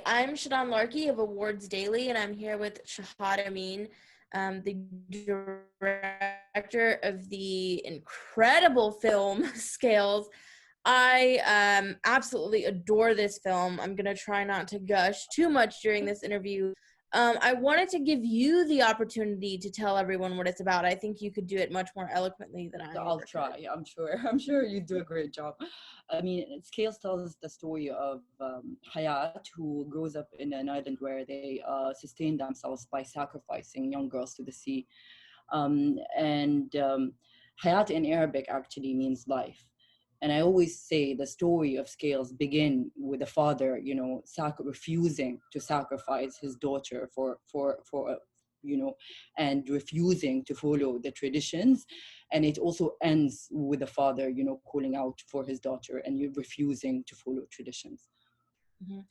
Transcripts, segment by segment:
I'm Shadan Larki of Awards Daily, and I'm here with Shahad Ameen, the director of the incredible film Scales. I absolutely adore this film. I'm going to try not to gush too much during this interview. I wanted to give you the opportunity to tell everyone what it's about. I think you could do it much more eloquently than I I'll ever try. could. I'm sure. I'm sure you do a great job. I mean, Scales tells the story of Hayat, who grows up in an island where they sustain themselves by sacrificing young girls to the sea. And Hayat in Arabic actually means life. And I always say the story of Scales begin with the father, refusing to sacrifice his daughter and refusing to follow the traditions. And it also ends with the father, calling out for his daughter and refusing to follow traditions. Mhm.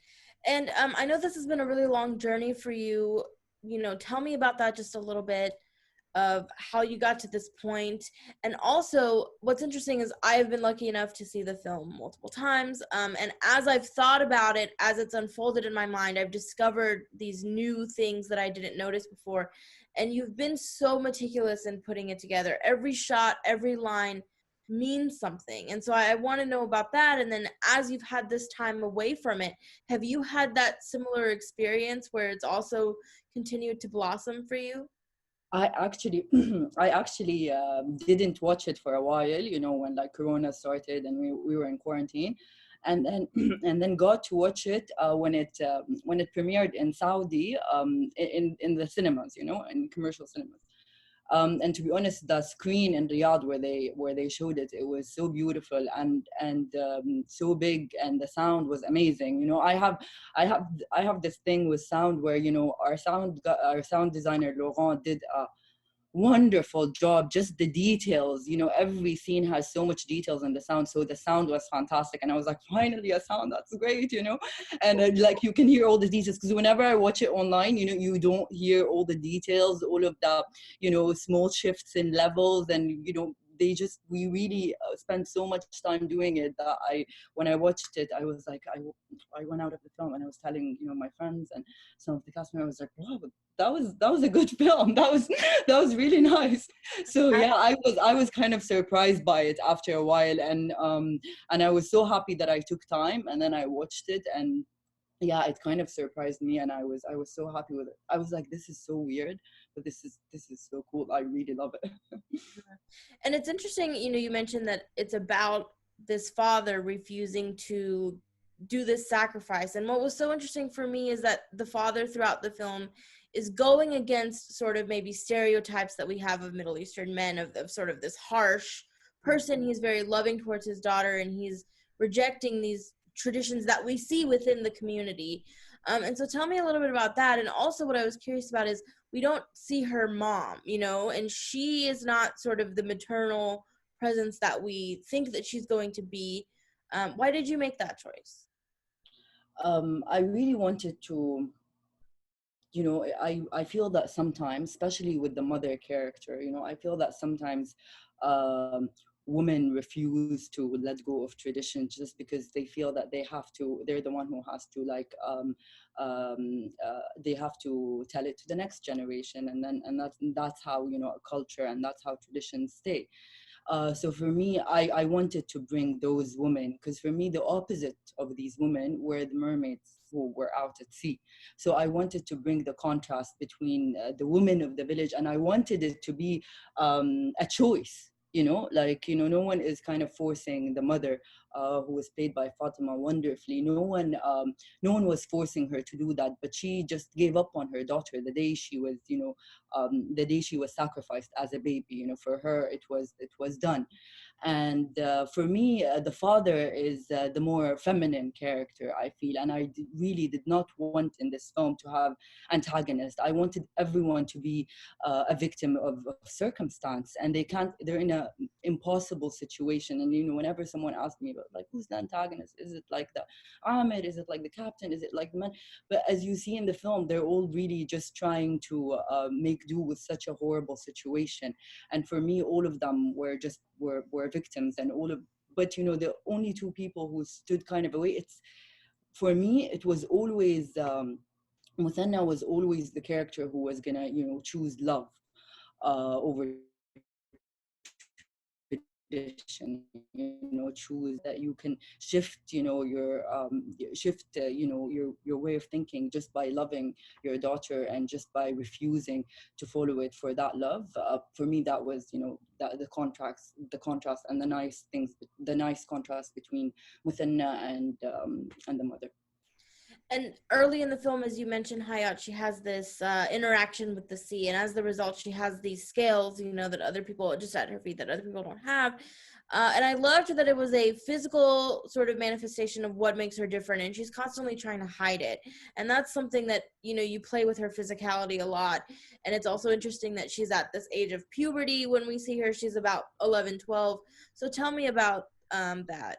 And I know this has been a really long journey for you. Tell me about that just a little bit, of how you got to this point. And also, what's interesting is I've been lucky enough to see the film multiple times. And as I've thought about it, as it's unfolded in my mind, I've discovered these new things that I didn't notice before. And you've been so meticulous in putting it together. Every shot, every line means something. And so I want to know about that. And then as you've had this time away from it, have you had that similar experience where it's also continued to blossom for you? I actually, I actually didn't watch it for a while, when like Corona started and we were in quarantine, and then and then got to watch it when it premiered in Saudi, in the cinemas, in commercial cinemas. And to be honest, the screen in Riyadh where they showed it, it was so beautiful and so big, and the sound was amazing. I have this thing with sound where our sound designer Laurent did a wonderful job. Just the details, every scene has so much details in the sound, so the sound was fantastic, and I was like, finally a sound that's great. And like, you can hear all the details, because whenever I watch it online, you don't hear all the details, all of the small shifts in levels, and we really spent so much time doing it that when I watched it, I was like, I went out of the film and I was telling my friends and some of the cast members, I was like, wow, that was a good film. That was really nice. So yeah, I was kind of surprised by it after a while, and I was so happy that I took time and then I watched it, and yeah, it kind of surprised me, and I was so happy with it. I was like, this is so weird, but this is so cool. I really love it. And it's interesting, you mentioned that it's about this father refusing to do this sacrifice. And what was so interesting for me is that the father throughout the film is going against sort of maybe stereotypes that we have of Middle Eastern men, of sort of this harsh person. He's very loving towards his daughter, and he's rejecting these traditions that we see within the community. And so tell me a little bit about that. And also, what I was curious about is we don't see her mom, and she is not sort of the maternal presence that we think that she's going to be. Why did you make that choice? I really wanted to, I feel that sometimes, especially with the mother character, I feel that sometimes women refuse to let go of tradition just because they feel that they're the one who has to, like, they have to tell it to the next generation, and that's how, a culture, and that's how traditions stay. So for me, I wanted to bring those women, because for me, the opposite of these women were the mermaids who were out at sea. So I wanted to bring the contrast between the women of the village, and I wanted it to be a choice. Like, no one is kind of forcing the mother, who was played by Fatima wonderfully. No one was forcing her to do that, but she just gave up on her daughter the day she was, the day she was sacrificed as a baby. For her, it was done. And for me, the father is the more feminine character, I feel, and I really did not want in this film to have antagonist. I wanted everyone to be a victim of circumstance, and they're in a impossible situation. And whenever someone asks me about, like, who's the antagonist, is it like the Ahmed, is it like the captain, is it like the man? But as you see in the film, they're all really just trying to make do with such a horrible situation. And for me, all of them were victims, and all of but the only two people who stood kind of away, it's for me, it was always Muthanna was always the character who was gonna, choose love over tradition, choose that you can shift, your way of thinking just by loving your daughter and just by refusing to follow it for that love. For me, that was, that the contrast and the nice contrast between Muthanna and the mother. And early in the film, as you mentioned, Hayat, she has this interaction with the sea, and as the result, she has these scales, that other people just at her feet that other people don't have. And I loved that it was a physical sort of manifestation of what makes her different, and she's constantly trying to hide it. And that's something that you play with her physicality a lot. And it's also interesting that she's at this age of puberty when we see her. She's about 11, 12. So tell me about that.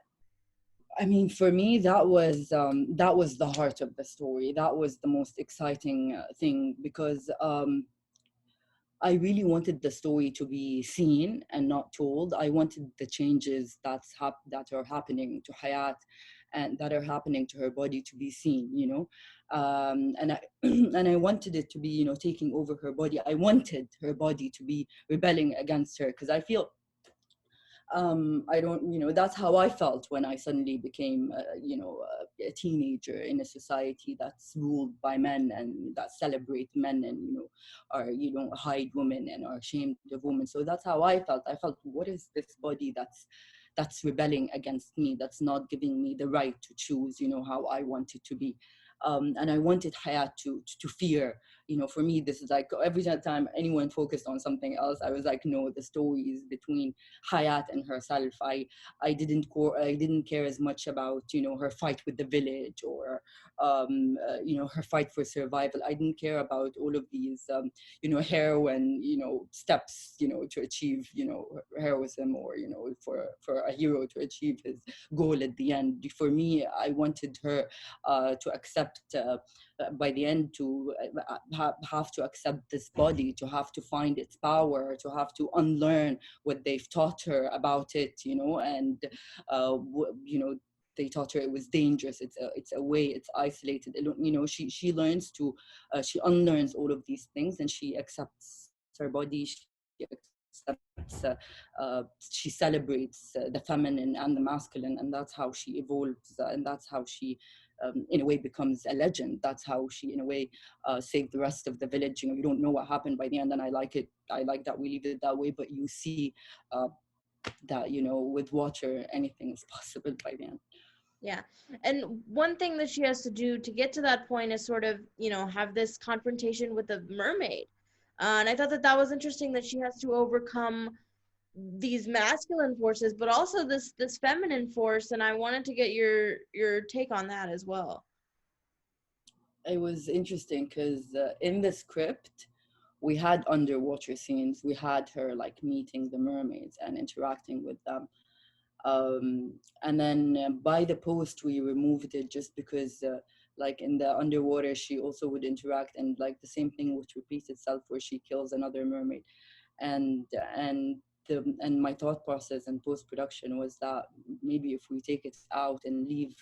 I mean, for me, that was the heart of the story. That was the most exciting thing, because I really wanted the story to be seen and not told. I wanted the changes that are happening to Hayat and that are happening to her body to be seen, and I and I wanted it to be, taking over her body. I wanted her body to be rebelling against her, because I feel, I don't, that's how I felt when I suddenly became, a teenager in a society that's ruled by men and that celebrate men and, are, hide women and are ashamed of women. So that's how I felt. I felt, what is this body that's rebelling against me, that's not giving me the right to choose, how I want it to be. And I wanted Hayat to fear. For me, this is like every time anyone focused on something else, I was like, no, the story is between Hayat and herself. I didn't care as much about, her fight with the village, or her fight for survival. I didn't care about all of these heroine steps, to achieve, heroism, or for a hero to achieve his goal at the end. For me, I wanted her to accept, by the end, to have to accept this body, to have to find its power, to have to unlearn what they've taught her about it, and they taught her it was dangerous. It's a way. It's isolated. She learns to, she unlearns all of these things, and she accepts her body. She accepts. She celebrates the feminine and the masculine, and that's how she evolves, and that's how she, in a way, becomes a legend. That's how she, in a way, saved the rest of the village. You don't know what happened by the end, and I like it. I like that we leave it that way. But you see that, with water, anything is possible by the end. Yeah. And one thing that she has to do to get to that point is sort of, have this confrontation with the mermaid. And I thought that that was interesting that she has to overcome these masculine forces, but also this feminine force. And I wanted to get your take on that as well. It was interesting because in the script, we had underwater scenes. We had her like meeting the mermaids and interacting with them. And then by the post, we removed it just because, like in the underwater, she also would interact, and like the same thing would repeat itself where she kills another mermaid. And and the and my thought process in post production was that maybe if we take it out and leave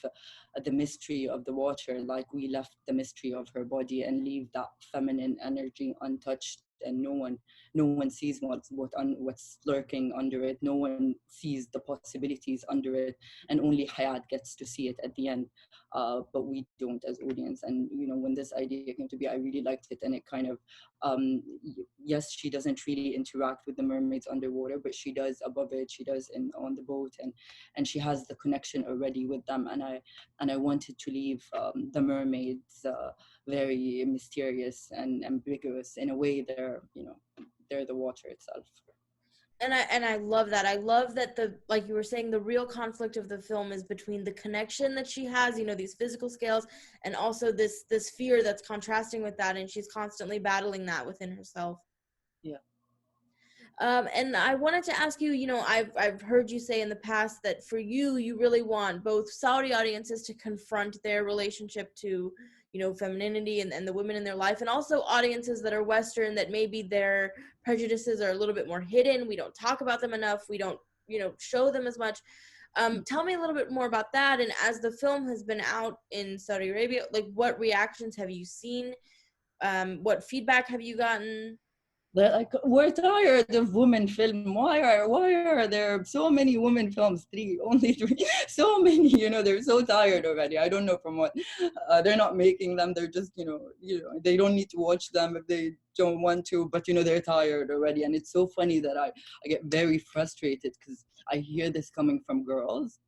the mystery of the water, like we left the mystery of her body, and leave that feminine energy untouched, and no one sees what's lurking under it. No one sees the possibilities under it, and only Hayat gets to see it at the end. But we don't as audience. And when this idea came to be, I really liked it, and it kind of, yes, she doesn't really interact with the mermaids underwater, but she does above it. She does on the boat, and she has the connection already with them. And I wanted to leave the mermaids very mysterious and ambiguous. In a way, they're the water itself. And I love that. I love that, the like you were saying, the real conflict of the film is between the connection that she has, these physical scales, and also this fear that's contrasting with that, and she's constantly battling that within herself. Yeah. And I wanted to ask you, I've heard you say in the past that for you, you really want both Saudi audiences to confront their relationship to, femininity and the women in their life, and also audiences that are Western, that maybe their prejudices are a little bit more hidden. We don't talk about them enough. We don't, show them as much. Tell me a little bit more about that. And as the film has been out in Saudi Arabia, like what reactions have you seen? What feedback have you gotten? They're like, we're tired of women film. Why are there so many women films? Only three, so many. They're so tired already. I don't know from what. They're not making them. They're just they don't need to watch them if they don't want to. But they're tired already, and it's so funny that I get very frustrated because I hear this coming from girls.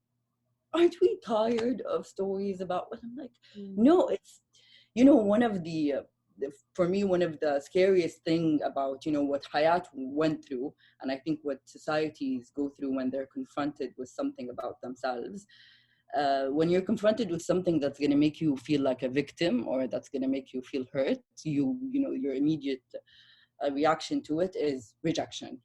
Aren't we tired of stories about what? I'm like, Mm. no, it's one of for me, one of the scariest thing about what Hayat went through, and I think what societies go through when they're confronted with something about themselves. When you're confronted with something that's going to make you feel like a victim, or that's going to make you feel hurt, your immediate a reaction to it is rejection.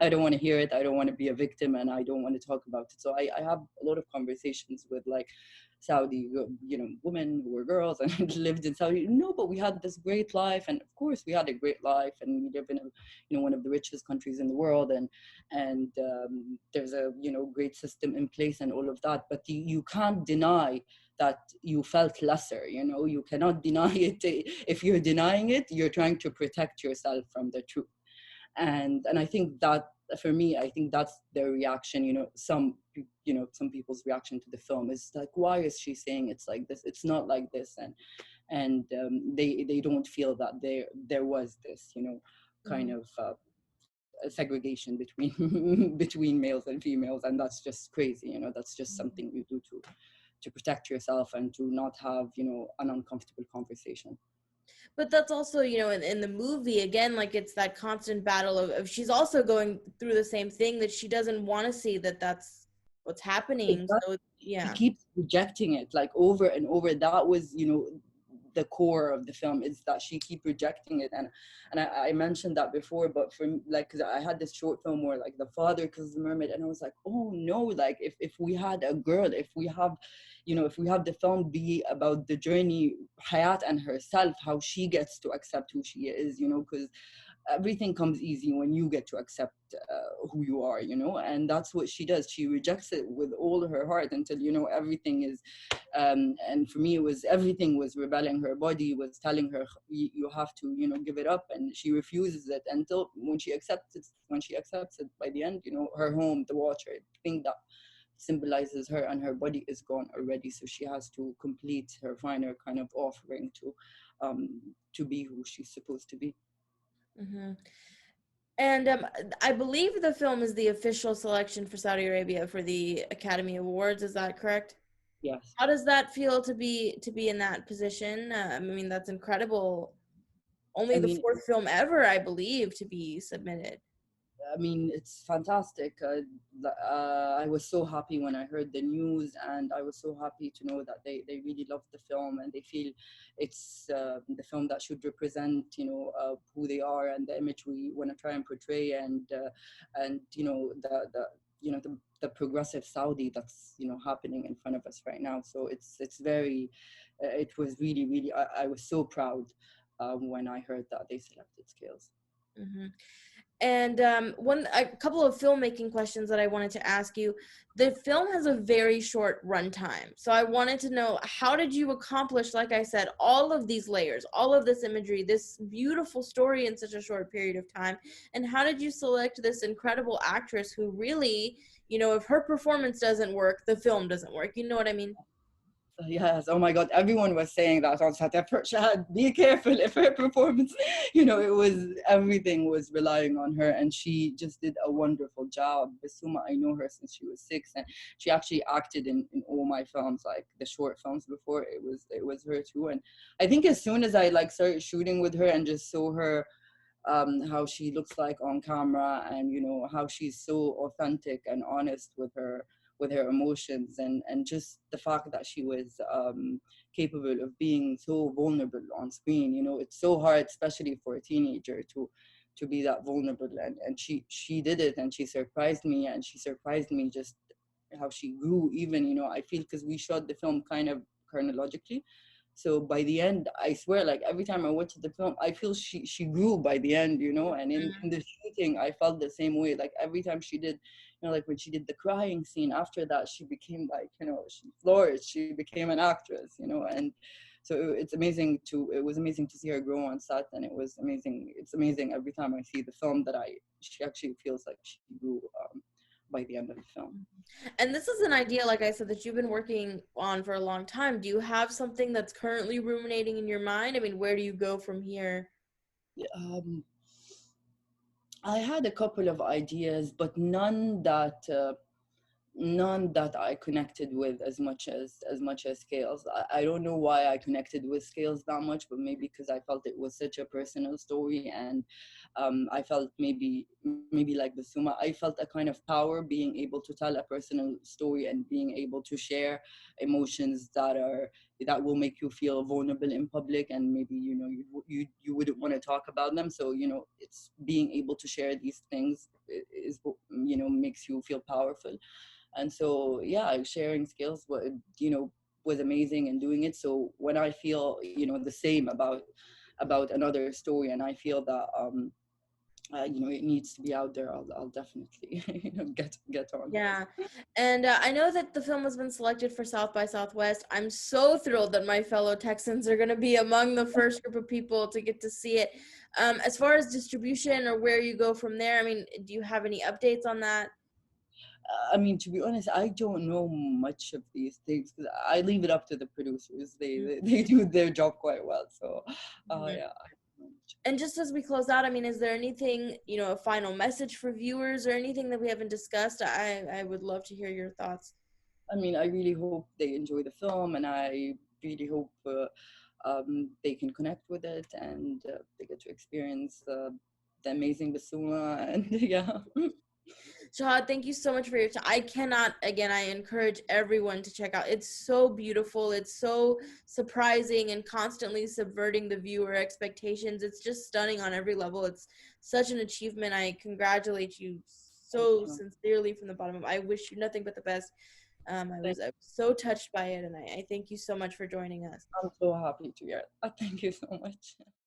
I don't want to hear it. I don't want to be a victim, and I don't want to talk about it. So I have a lot of conversations with like Saudi women who were girls and lived in Saudi. No, but we had this great life, and of course we had a great life, and we live in one of the richest countries in the world, and there's a great system in place and all of that. But you can't deny that you felt lesser. You cannot deny it. If you're denying it, you're trying to protect yourself from the truth. And I think that, for me, I think that's their reaction. Some people's reaction to the film is like, why is she saying it's like this? It's not like this. And they don't feel that there was this kind Mhm. of segregation between between males and females, and that's just crazy. That's just something you do to protect yourself and to not have an uncomfortable conversation. But that's also, in the movie, again, like it's that constant battle of she's also going through the same thing, that she doesn't want to see that that's what's happening. Exactly. So She yeah. keeps rejecting it like over and over. That was the core of the film, is that she keep rejecting it. And I mentioned that before, but for like, because I had this short film where like the father kills the mermaid, and I was like, oh no, like if we had a girl, if we have the film be about the journey, Hayat and herself, how she gets to accept who she is, because everything comes easy when you get to accept who you are, and that's what she does. She rejects it with all her heart until everything is and for me, it was everything was rebelling. Her body was telling her, you have to give it up, and she refuses it until when she accepts it by the end, her home, the water, thing that symbolizes her, and her body is gone already, so she has to complete her final kind of offering to be who she's supposed to be. Hmm. And I believe the film is the official selection for Saudi Arabia for the Academy Awards. Is that correct? Yes. How does that feel to be in that position? I mean, that's incredible. I Only the mean, fourth film ever, I believe, to be submitted. it's fantastic. I was so happy when I heard the news, and I was so happy to know that they really loved the film, and they feel it's the film that should represent, who they are and the image we want to try and portray, and the progressive Saudi that's happening in front of us right now. So it's very, it was really really. I was so proud when I heard that they selected Scales. Hmm. And a couple of filmmaking questions that I wanted to ask you. The film has a very short runtime, so I wanted to know, how did you accomplish, like I said, all of these layers, all of this imagery, this beautiful story in such a short period of time? And how did you select this incredible actress who really, if her performance doesn't work, the film doesn't work? You know what I mean? Yes, oh my God, everyone was saying that on set. Shahad, be careful if her performance, it was everything was relying on her, and she just did a wonderful job. Basuma, I know her since she was 6, and she actually acted in all my films, like the short films before. It was her too, and I think as soon as I like started shooting with her and just saw her how she looks like on camera, and how she's so authentic and honest with her emotions, and just the fact that she was capable of being so vulnerable on screen. It's so hard, especially for a teenager, to be that vulnerable, and she did it, and she surprised me just how she grew. Even I feel, because we shot the film kind of chronologically, so by the end, I swear, like every time I watch the film, I feel she grew by the end, and in the shooting, I felt the same way. Like every time she did, you know, like when she did the crying scene, after that she became like, you know, she flourished, she became an actress, you know. And so it was amazing to see her grow on set, and it was amazing. It's amazing every time I see the film that she actually feels like she grew by the end of the film. And this is an idea, like I said, that you've been working on for a long time. Do you have something that's currently ruminating in your mind? I mean, where do you go from here? um, I had a couple of ideas, but none that I connected with as much as Scales. I don't know why I connected with Scales that much, but maybe because I felt it was such a personal story, and I felt maybe like the Suma, I felt a kind of power being able to tell a personal story and being able to share emotions that will make you feel vulnerable in public, and maybe, you know, you wouldn't want to talk about them. So, you know, it's being able to share these things is what, you know, makes you feel powerful. And so, yeah, sharing skills, you know, was amazing in doing it. So when I feel, you know, the same about another story, and I feel that you know, it needs to be out there, I'll definitely you know, get on it. Yeah. And I know that the film has been selected for South by Southwest. I'm so thrilled that my fellow Texans are going to be among the first group of people to get to see it. As far as distribution or where you go from there, I mean, do you have any updates on that? I mean, to be honest, I don't know much of these things because I leave it up to the producers. They do their job quite well. So, Mhm. yeah. I don't know much. And just as we close out, I mean, is there anything, you know, a final message for viewers or anything that we haven't discussed? I would love to hear your thoughts. I mean, I really hope they enjoy the film, and I really hope they can connect with it, and they get to experience the amazing bassoon. And yeah. Shahad, thank you so much for your time. I cannot, again, I encourage everyone to check out. It's so beautiful. It's so surprising and constantly subverting the viewer expectations. It's just stunning on every level. It's such an achievement. I congratulate you Thank so you. sincerely from the bottom of. I wish you nothing but the best. Thank, I was so touched by it, and I thank you so much for joining us. I'm so happy to hear it. Thank you so much.